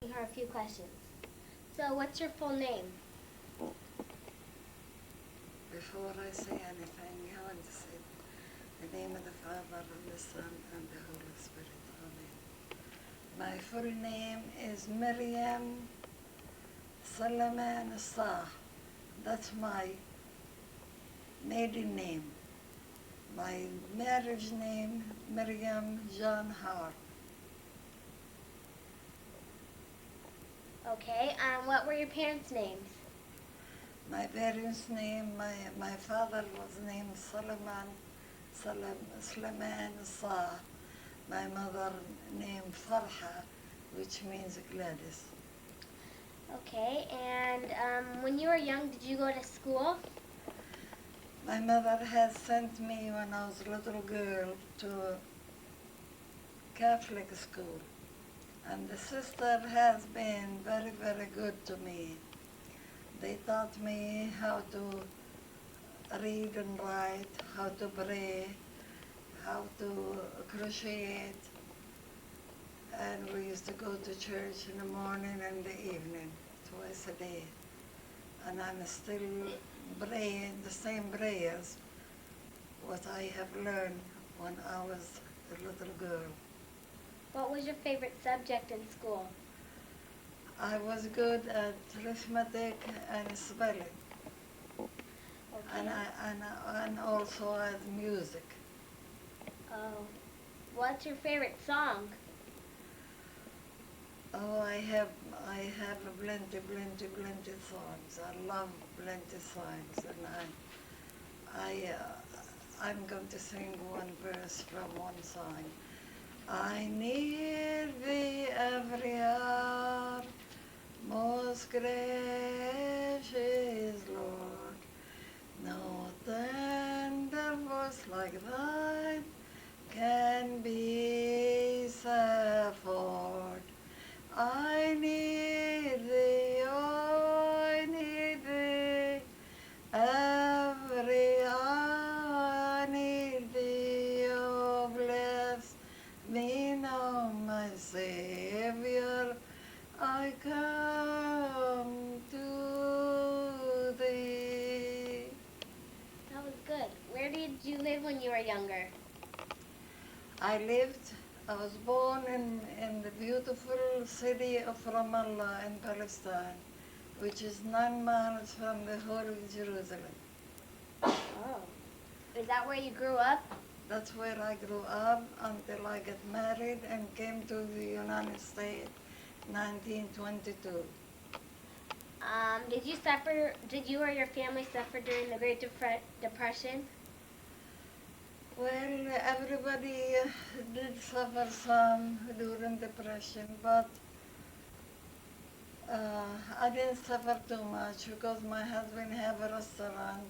Her a few questions. So, what's your full name? Before I say anything, I want to say the name of the Father, and the Son, and the Holy Spirit. Amen. My full name is Miriam Salaman Sah. That's my maiden name. My marriage name, Miriam John Harb. Okay, what were your parents' names? My parents' name, my father was named Salaman Sah. My mother named Farha, which means Gladys. Okay, and when you were young, did you go to school? My mother had sent me when I was a little girl to Catholic school, and the sister has been very, very good to me. They taught me how to read and write, how to pray, how to crochet, and we used to go to church in the morning and the evening, twice a day. And I'm still praying the same prayers what I have learned when I was a little girl. What was your favorite subject in school? I was good at arithmetic and spelling, Okay. and also at music. Oh, what's your favorite song? Oh, I have plenty songs. I love plenty songs, and I'm going to sing one verse from one song. I need thee every hour, most gracious Lord. No tender voice like thine can be set forth. I need thee, oh, I need thee, every hour I need thee, oh, bless me now, my Savior, I come to thee. That was good. Where did you live when you were younger? I was born in the beautiful city of Ramallah in Palestine, which is 9 miles from the Holy Jerusalem. Oh, is that where you grew up? That's where I grew up until I got married and came to the United States 1922. Did you suffer? Did you or your family suffer during the Great Depression? Well, everybody did suffer some during depression, but I didn't suffer too much because my husband have a restaurant,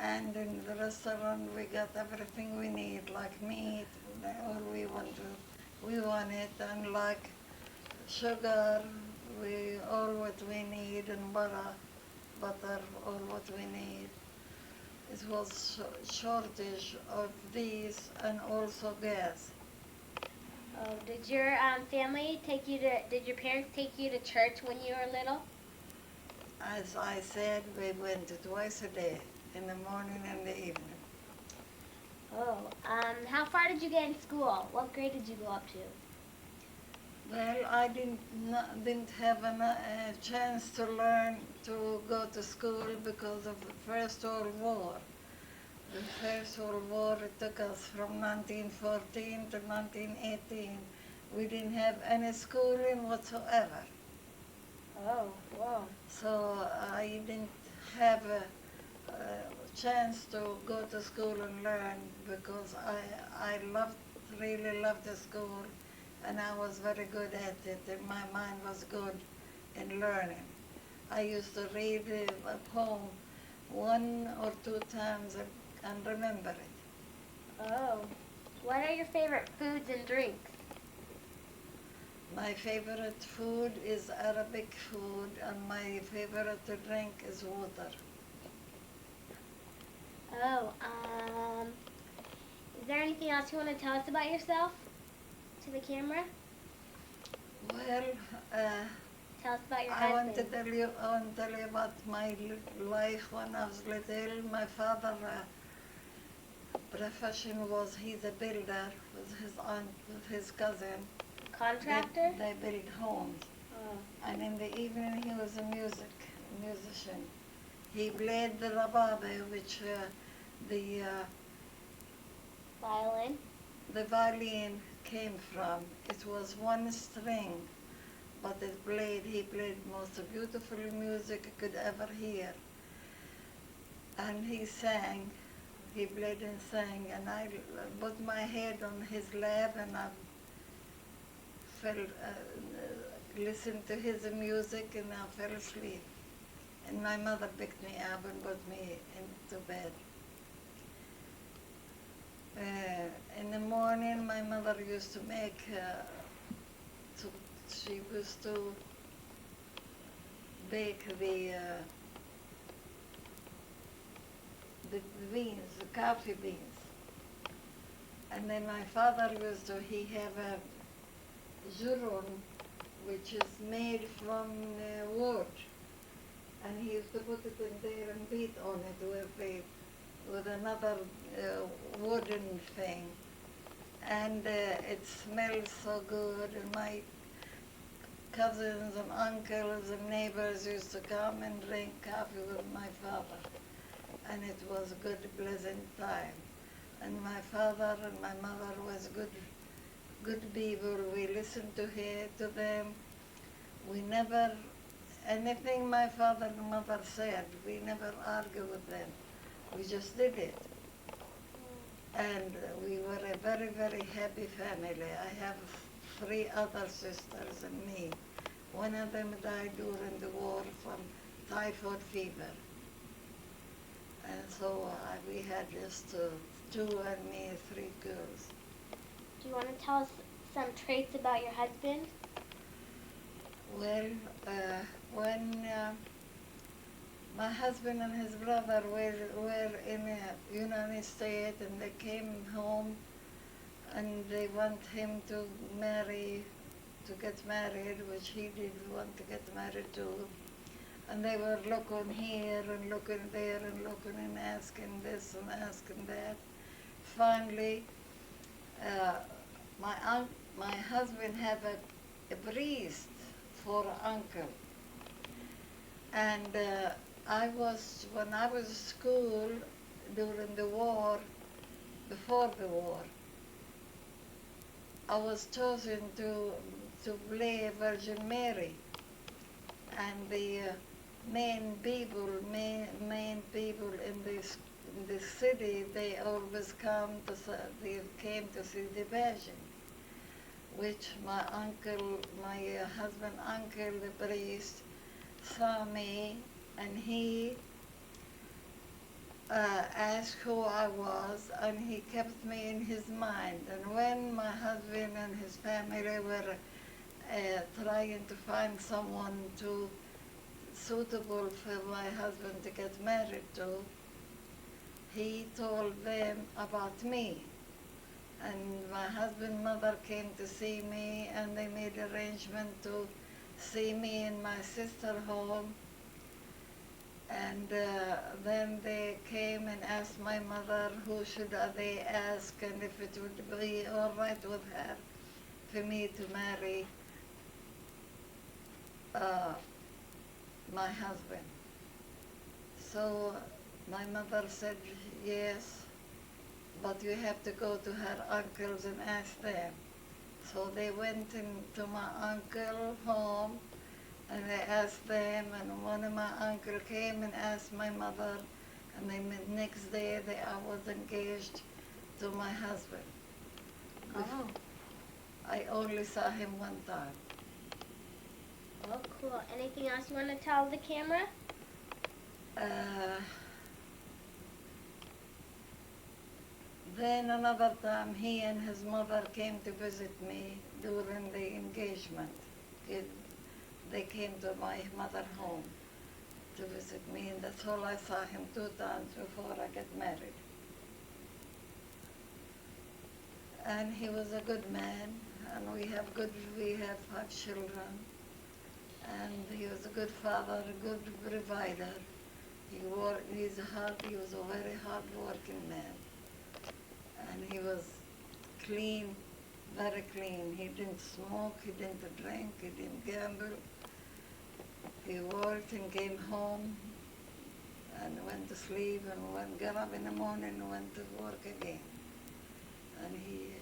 and in the restaurant we got everything we need, like meat, all we want it, and like sugar, we all what we need, and butter, all what we need. It was shortage of these and also gas. Oh, did your family take you to? Did your parents take you to church when you were little? As I said, we went twice a day, in the morning and the evening. Oh, how far did you get in school? What grade did you go up to? Well, I didn't have a chance to learn to go to school because of the First World War. The First World War it took us from 1914 to 1918. We didn't have any schooling whatsoever. Oh, whoa. So I didn't have chance to go to school and learn because I really loved the school, and I was very good at it, and my mind was good in learning. I used to read a poem 1 or 2 times and remember it. Oh. What are your favorite foods and drinks? My favorite food is Arabic food, and my favorite drink is water. Oh, is there anything else you want to tell us about yourself to the camera? Well, uh, Tell us about your I want to husband. tell you about my life when I was little. My father profession was he's a builder with his aunt, with his cousin. Contractor? They build homes. Oh. And in the evening he was a musician. He played the rababe, which the Violin? the violin came from. It was one string, but he played most beautiful music you could ever hear. And he sang, he played and sang, and I put my head on his lap and I listened to his music and I fell asleep. And my mother picked me up and put me into bed. In the morning, my mother used to make, she used to bake the beans, the coffee beans. And then my father he have a juron, which is made from wood. And he used to put it in there and beat on it with another wooden thing. And it smells so good. And my cousins and uncles and neighbors used to come and drink coffee with my father. And it was a good, pleasant time. And my father and my mother was good people. We listened to them. We never, anything my father and mother said, we never argued with them. We just did it. And we were a very, very happy family. I have 3 other sisters and me. One of them died during the war from typhoid fever. And so we had just 2 and me, 3 girls. Do you want to tell us some traits about your husband? Well, when my husband and his brother were in the United States and they came home and they want him to get married, which he did want to get married too. And they were looking here and looking there and looking and asking this and asking that. Finally, my husband had a priest for an uncle. And when I was in school during the war, before the war, I was chosen to play Virgin Mary. And the main people in this city, they always they came to see the Virgin, which my husband uncle, the priest, saw me, and he asked who I was, and he kept me in his mind. And when my husband and his family were trying to find someone suitable for my husband to get married to, he told them about me. And my husband's mother came to see me, and they made arrangement to see me in my sister's home. And then they came and asked my mother who should they ask, and if it would be all right with her for me to marry my husband. So my mother said yes, but you have to go to her uncles and ask them. So they went into my uncle's home and they asked them, and one of my uncle came and asked my mother, and then the next day I was engaged to my husband. Oh. I only saw him one time. Oh, cool. Anything else you want to tell the camera? Then another time, he and his mother came to visit me during the engagement. They came to my mother's home to visit me, and that's all I saw him 2 times before I got married. And he was a good man, and we have 5 children, and he was a good father, a good provider. He was a very hard-working man, and he was clean, very clean. He didn't smoke, he didn't drink, he didn't gamble. He worked and came home and went to sleep and got up in the morning and went to work again. And he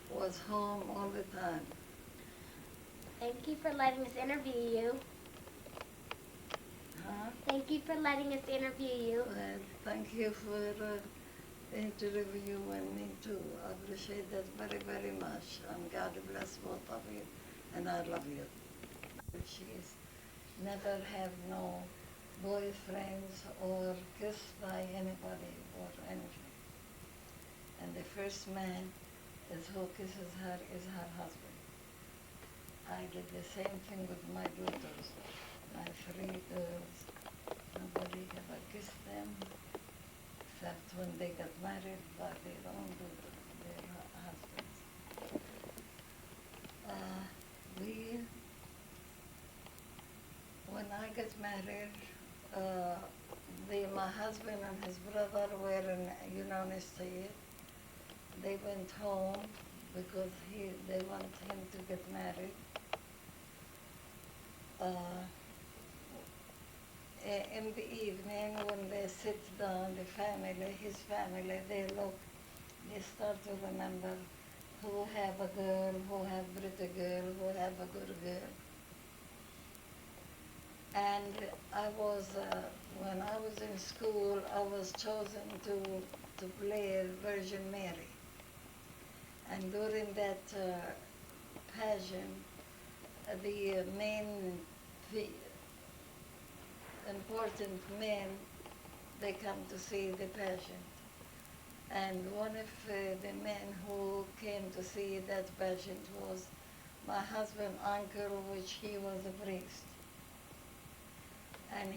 was home all the time. Thank you for letting us interview you. Huh? Thank you for letting us interview you. Well, thank you for interviewing me too. I appreciate that very, very much. And God bless both of you. And I love you. She's never have no boyfriends or kissed by anybody or anything. And the first man is who kisses her is her husband. I did the same thing with my daughters, my 3 girls. Nobody ever kissed them except when they got married by their own their husbands. We, when I got married, my husband and his brother were in United States. They went home because they want him to get married. In the evening, when they sit down, his family, they start to remember who have a girl, who have pretty girl, who have a good girl. And when I was in school, I was chosen to play Virgin Mary. And during that pageant, the important men, they come to see the pageant. And one of the men who came to see that pageant was my husband's uncle, which he was a priest. And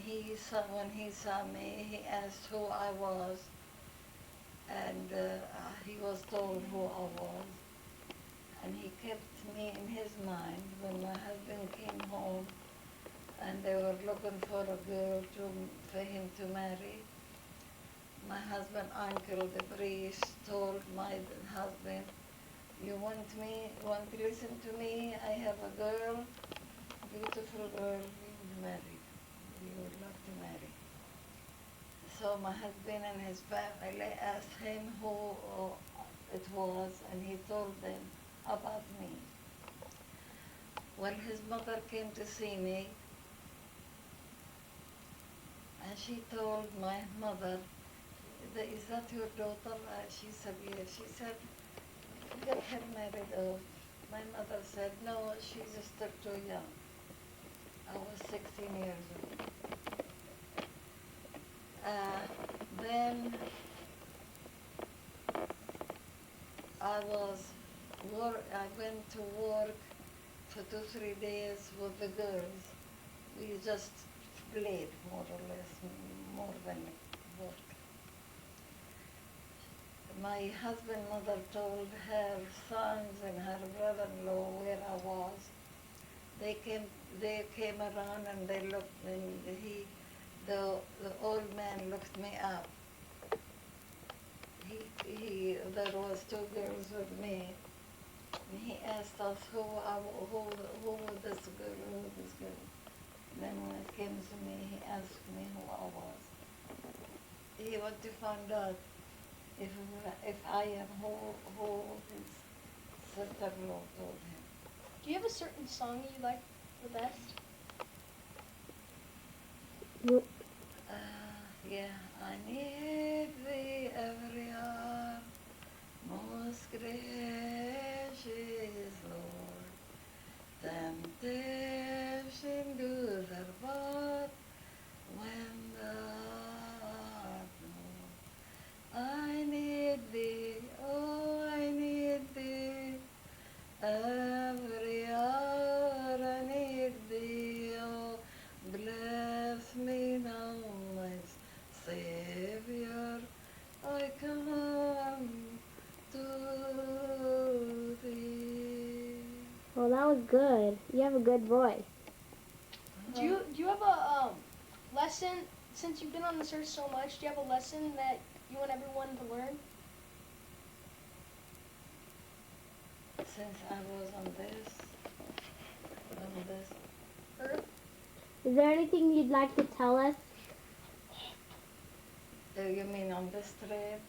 when he saw me, he asked who I was, and he was told who I was. And he kept me in his mind when my husband came home and they were looking for a girl for him to marry. My husband's uncle, the priest, told my husband, you want to listen to me? I have a girl, beautiful girl, you would love to marry. So my husband and his family asked him who it was, and he told them about me. When his mother came to see me, and she told my mother, is that your daughter? She said, yes. She said, get her married off. My mother said, no, she's still too young. I was 16 years old. Then I went to work for 2-3 days with the girls. We just played more or less, more than work. My husband's mother told her sons and her brother-in-law where I was. They came around and they looked, and the old man looked me up. There was 2 girls with me, and he asked us who was this girl. Then when it came to me, he asked me who I was. He wanted to find out if I am who his sister-in-law told him. Do you have a certain song you like the best? Yeah, I need thee every hour, most gracious Lord. Temptation doeth abide when thou art not. I need thee, oh, I need thee. Every hour I need thee, oh, bless me now, my Savior. I come to that was good. You have a good voice. Do you have a lesson, since you've been on this earth so much, do you have a lesson that you want everyone to learn? Since I was on this Earth? Is there anything you'd like to tell us? you mean on this trip?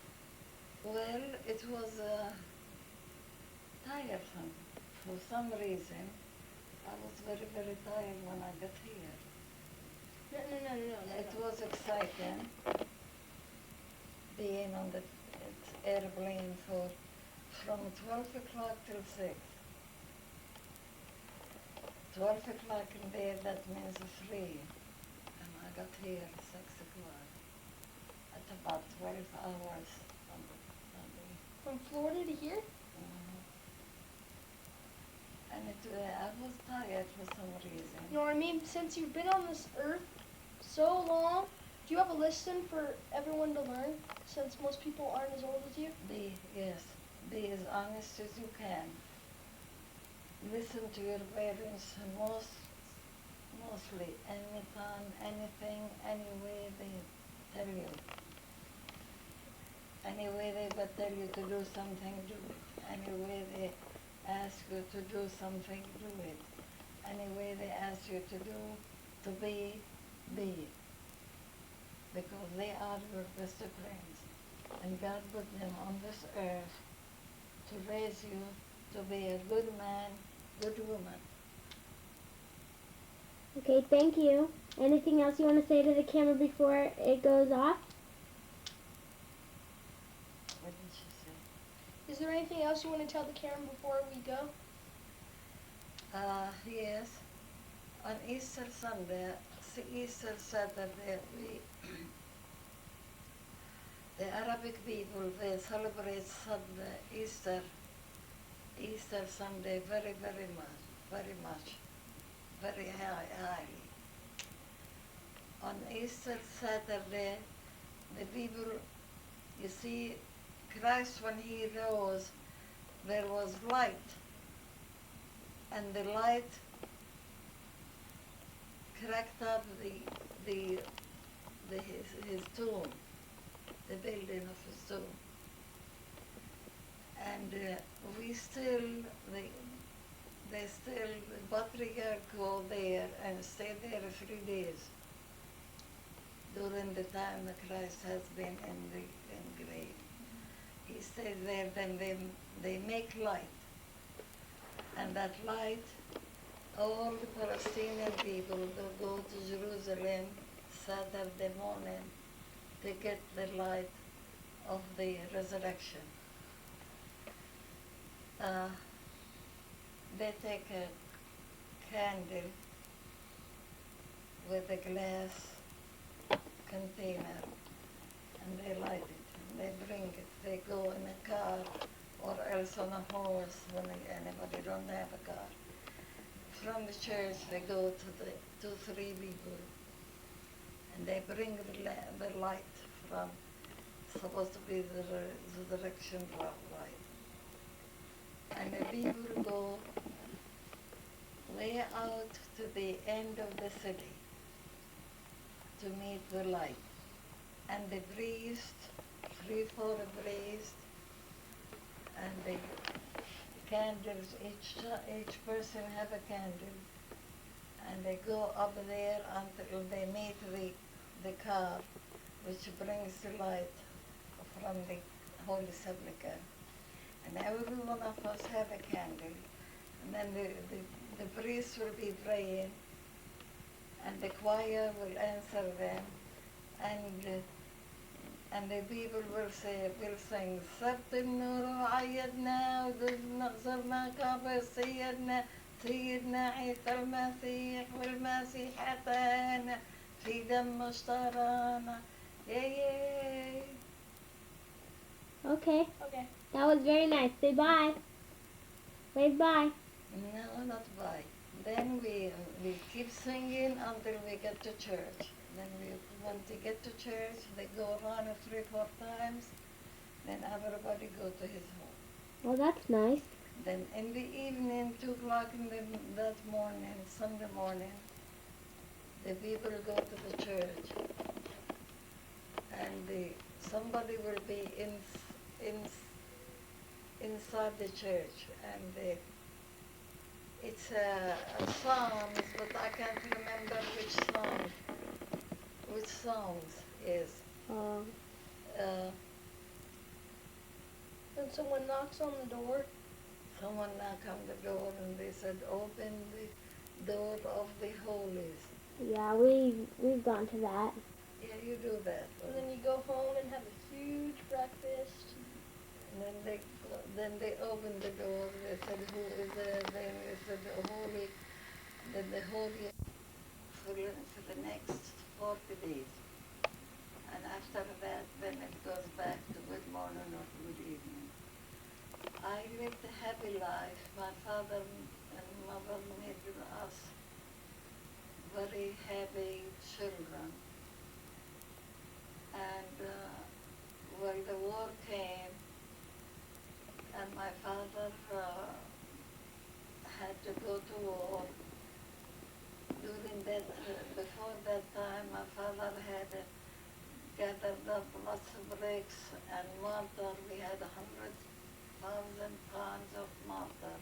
Well, it was tiresome. For some reason, I was very, very tired when I got here. No. It was exciting being on the airplane from 12 o'clock till 6. 12 o'clock in bed, that means 3. And I got here at 6 o'clock. At about 12 hours on the From Florida to here? And I was tired for some reason. You know what I mean? Since you've been on this earth so long, do you have a lesson for everyone to learn, since most people aren't as old as you? Be as honest as you can. Listen to your parents mostly, anytime, anything, any way they tell you. Any way they tell you to do something, do it. Any way they ask you to do something, do it. Any way they ask you to be it. Because they are your best friends. And God put them on this earth to raise you to be a good man, good woman. Okay, thank you. Anything else you want to say to the camera before it goes off? What did she say? Is there anything else you want to tell the camera before we go? Yes. On Easter Sunday, Easter Saturday, the Arabic people, they celebrate Sunday, Easter Sunday very, very much, very highly. On Easter Saturday, the people, you see, Christ, when he rose, there was light, and the light cracked up his tomb, the building of his tomb. And the patriarch go there and stay there 3 days during the time that Christ has been in the grave. He stayed there, then they make light. And that light, all the Palestinian people will go to Jerusalem Saturday morning to get the light of the resurrection. They take a candle with a glass container and they light it. And they bring it. They go in a car or else on a horse when anybody don't have a car. From the church they go to 2-3 people and they bring the light from, supposed to be the resurrection light. And the people go way out to the end of the city to meet the light. And the priest, 3-4 priests, and the candles, each person have a candle, and they go up there until they meet the car which brings the light from the Holy Sepulchre. And every one of us have a candle, and then the priest will be praying, and the choir will answer them, and the people will sing, سبت النور وعيدنا ونظرنا كعبة سيدنا عيسى المسيح والمسيح أتانا في دم اشترانا. Yay! Okay, Okay. that was very nice. Say bye. Wave bye. No, not bye. Then we keep singing until we get to church. Then when they get to church, they go around 3-4 times. Then everybody go to his home. Well, that's nice. Then in the evening, 2 o'clock in that morning, Sunday morning, the people go to the church, and somebody will be in, inside the church, and it's a psalms, but I can't remember which songs is. Uh, And someone knocks on the door. Someone knocked on the door and they said, open the door of the holies. Yeah, we've gone to that. Yeah, you do that. And then you go home and have a huge breakfast. And then they opened the door. They said, who is there? Then they said, the holy. Then the holy for the next 40 days. And after that, then it goes back to good morning or good evening. I lived a happy life. My father and mother made us very happy children. And when the war came, and my father had to go to war, before that time, my father had gathered up lots of bricks and mortar. We had 100,000 pounds of mortar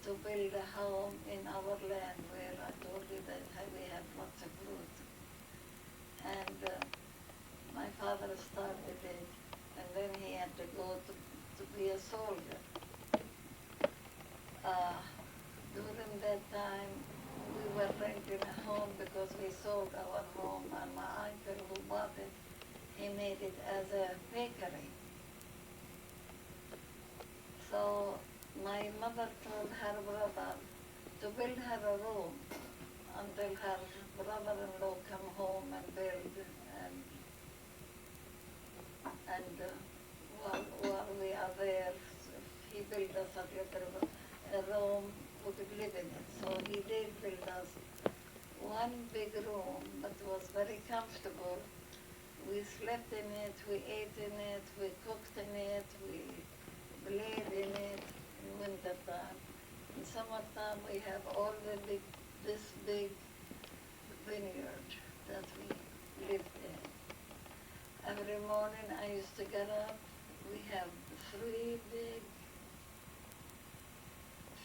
to build a home in our land where I told you that we have lots of fruit. And my father started it, and then he had to go to be a soldier. During that time, we were renting a home because we sold our home, and my uncle who bought it, he made it as a bakery. So my mother told her brother to build her a room until her brother-in-law come home and build, and while we are there, he built us a room we could live in it. So he did build us one big room, but it was very comfortable. We slept in it, we ate in it, we cooked in it, we played in it in winter time. In summertime we have this big vineyard that we lived in. Every morning I used to get up. We have 3 big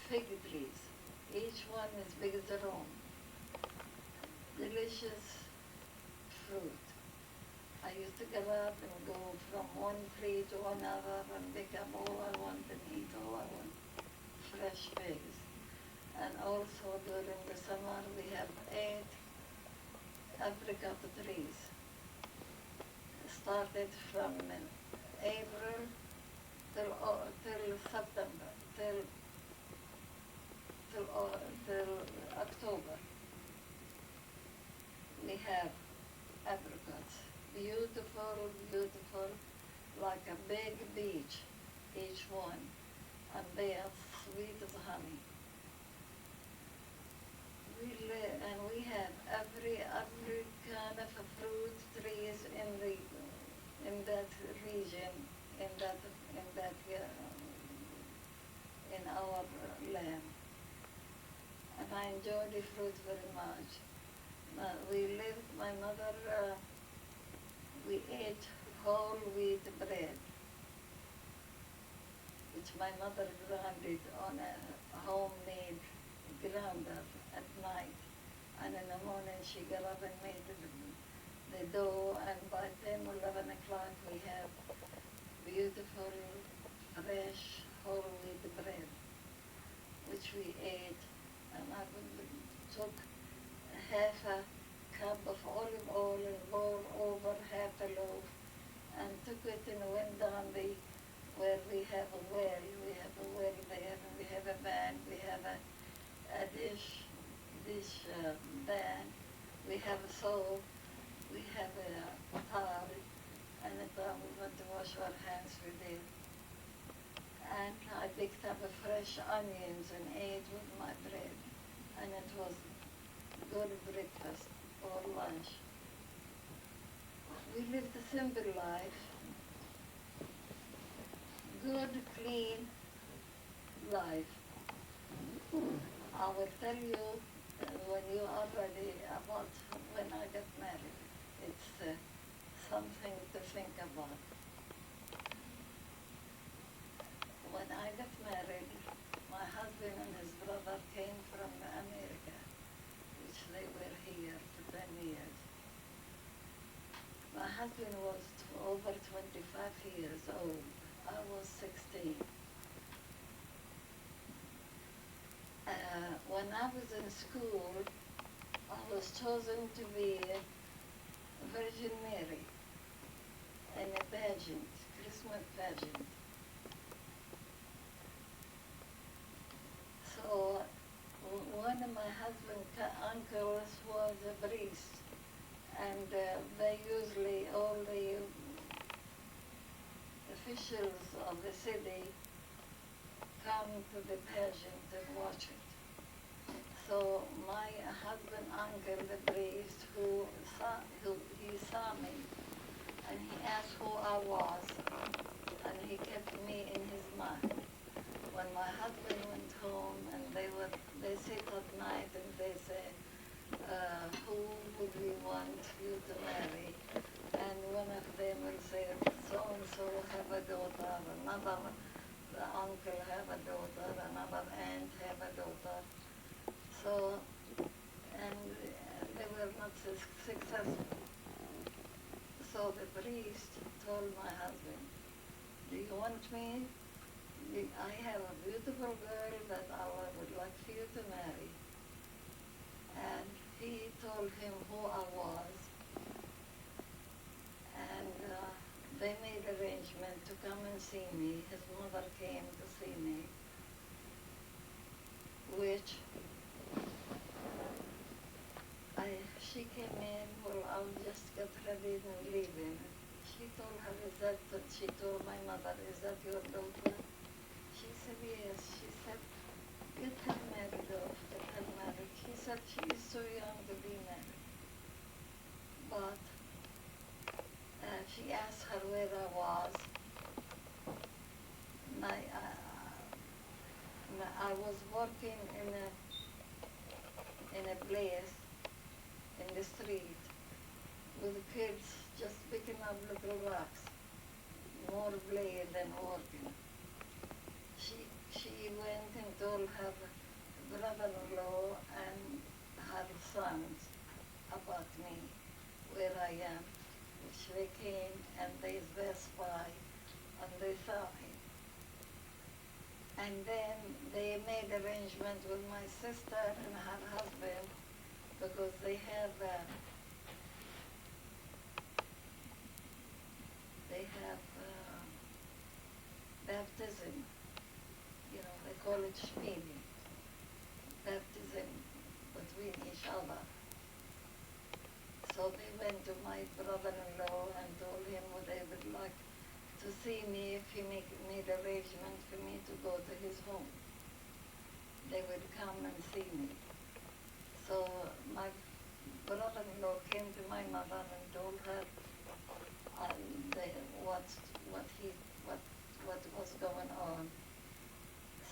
fig trees. Each one is big as a room. Delicious fruit. I used to get up and go from one tree to another and pick up all I want and eat all I want. Fresh figs. And also during the summer we have 8 apricot trees. Started from April till September, till October. We have apricots, beautiful, beautiful, like a big beach, each one, and they are sweet as honey. And we have every kind of a fruit trees in that region, in our land. And I enjoy the fruit very much. My mother, we ate whole wheat bread, which my mother grounded on a homemade grinder at night. And in the morning she got up and made the dough, and by 10 or 11 o'clock we have beautiful, fresh, whole wheat bread, which we ate. And I took half a cup of olive oil and poured over half a loaf and took it and went down where we have a well. We have a well there, and we have a band, we have a dish band, we have a soap, we have a towel, and a towel we want to wash our hands with it. And I picked up a fresh onions and ate with my bread, and it was good breakfast or lunch. We lived a simple life, good, clean, life. I will tell you when you are ready about when I got married. It's something to think about. When I got married, my husband and his brother came from America, which they were here for 10 years. My husband was over 25 years old. I was 16. When I was in school, I was chosen to be Virgin Mary in a pageant, Christmas pageant. So one of my husband's uncles was a priest, and they usually, all the officials of the city come to the pageant and watch it. So my husband uncle, the priest, he saw me, and he asked who I was, and he kept me in his mind. When my husband went home, and they sit at night and they say, who would we want you to marry? And one of them will say, so-and-so have a daughter, another the uncle have a daughter, another aunt have a daughter. So, and they were not successful. So the priest told my husband, do you want me? I have a beautiful girl that I would like for you to marry. And he told him who I was. And they made arrangement to come and see me. His mother came to see me, which she came in, well, I'll just get ready and leave him. She told she told my mother, is that your daughter? She said, yes. She said, get her married off, get her married. She said, she is too young to be married. But she asked her where I was. I was working in a place in the street with kids just picking up little rocks, more play than working. She went and told her brother-in-law and her sons about me, where I am, which they came and they passed by and they saw me. And then they made arrangement with my sister and her husband because they have baptism. You know, they call it shmini, baptism between each other. So they went to my brother-in-law and told him what they would like to see me if he made arrangement for me to go to his home. They would come and see me. So my brother-in-law came to my mother and told her what was going on.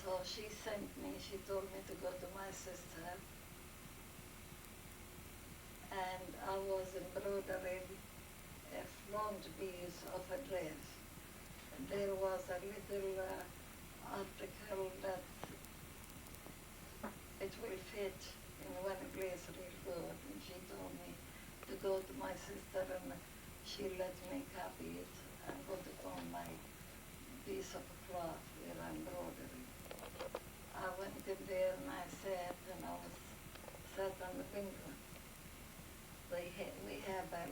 So she sent me, she told me to go to my sister, and I was embroidering a front piece of a dress. And there was a little article that it will fit in one place real good, and she told me to go to my sister, and she let me copy it and put it on my piece of cloth where I'm embroidering. I went in there and I sat, and I was sat on the window. We have a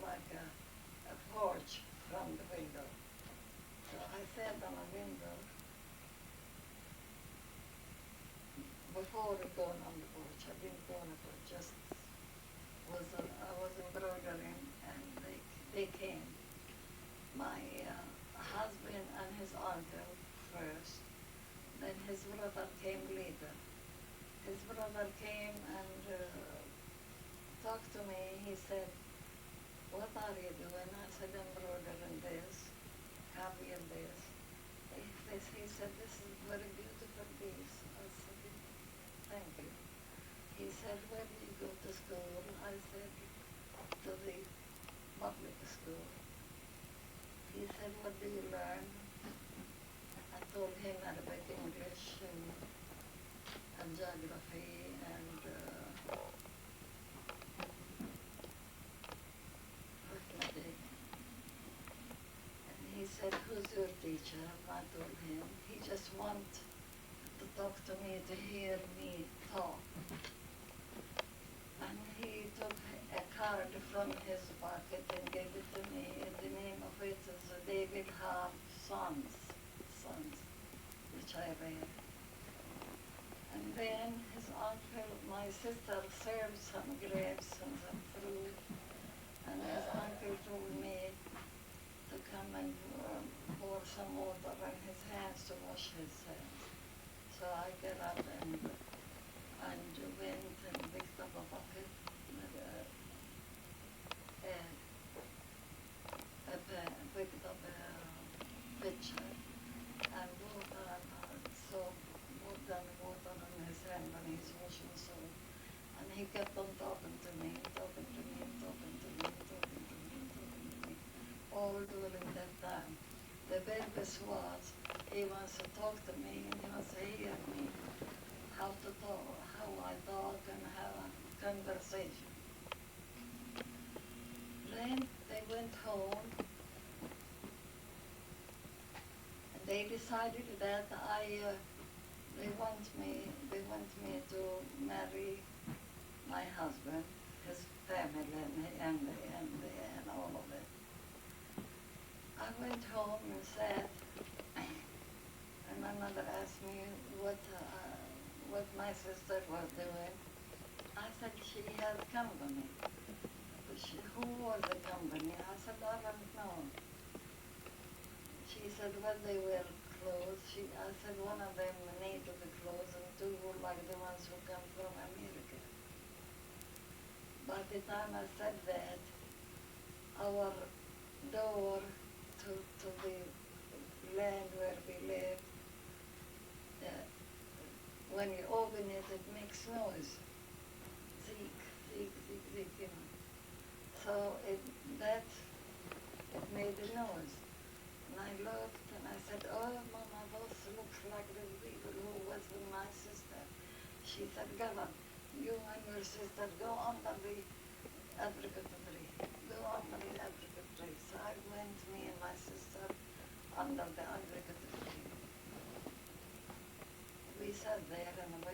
porch from the window. So I sat on a window before going on the porch. I didn't go on the porch, I was embroidering, and they came. My husband and his uncle first, then his brother came later. His brother came and talked to me. He said, what are you doing? I said, embroidering this, copying this. He said, this is very beautiful. for this. I said, thank you. He said, where do you go to school? I said, to the public school. He said, what do you learn? I told him Arabic, English, and geography, and arithmetic. And he said, who's your teacher? And I told him. He just wanted to talk to me, to hear me talk. And he took a card from his pocket and gave it to me. And the name of it is David Harb Sons, which I read. And then his uncle, my sister served some grapes and some fruit. And his uncle told me to come and pour some water on his hands to wash his hands. So I got up and went and picked up a bucket, picked up a pitcher and water and soap, water on his hand when he's washing soap. And he kept on talking to me, all during that time. The purpose was he wants to talk to me and he wants to hear me how to talk, how I talk and how conversation. Then they went home and they decided that they want me to marry my husband, his family and all of it. I went home and sat, and my mother asked me what my sister was doing. I said she had company. Who was the company? I said, I don't know. She said, well, they wear clothes. I said, one of them needed the clothes and two were like the ones who come from America. By the time I said that, our door to the land where we live, when you open it, it makes noise. Zeek, zeek, zeek, zeek, you know. So it made a noise. And I looked and I said, oh, Mama, those looks like the people who was with my sister. She said, Gala, you and your sister go under the apricot tree. Go under the apricot tree. So I went, me and my sister, under the apricot tree. We sat there and I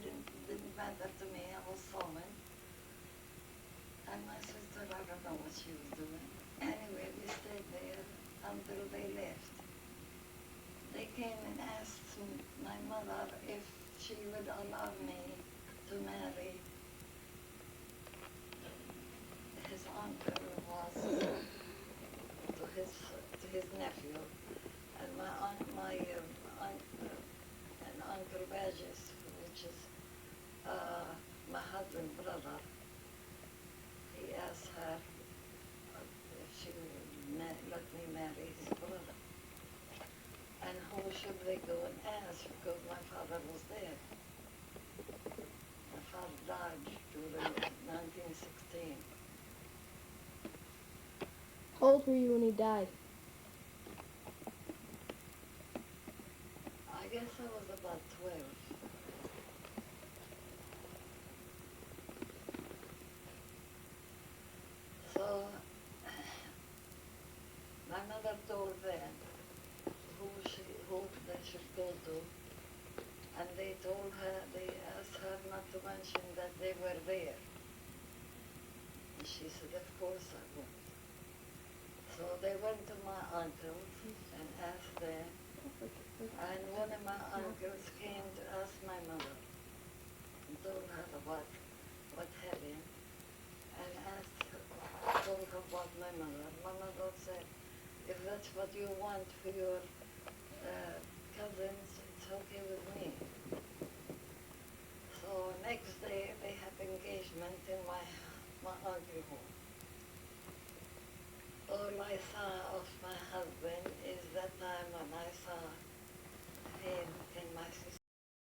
didn't matter to me. I was sewing. And my sister, I don't know what she was doing. Anyway, we stayed there until they left. They came and asked my mother if she would allow me to marry his uncle was to his nephew, and Uncle Regis, which is my husband's brother. He asked her if she would let me marry his brother. And who should they go and ask? Because my father was dead. My father died during 1916. How old were you when he died? I guess I was about 12. So my mother told them who they should go to, and they asked her not to mention that they were there. And she said, of course I won't. So they went to my uncle's and asked them, and one of my uncles came to ask my mother and told her about what happened, and told her about my mother. My mother said, if that's what you want for your cousins, it's okay with me. So next day they had engagement in my uncle's home. All I saw of my husband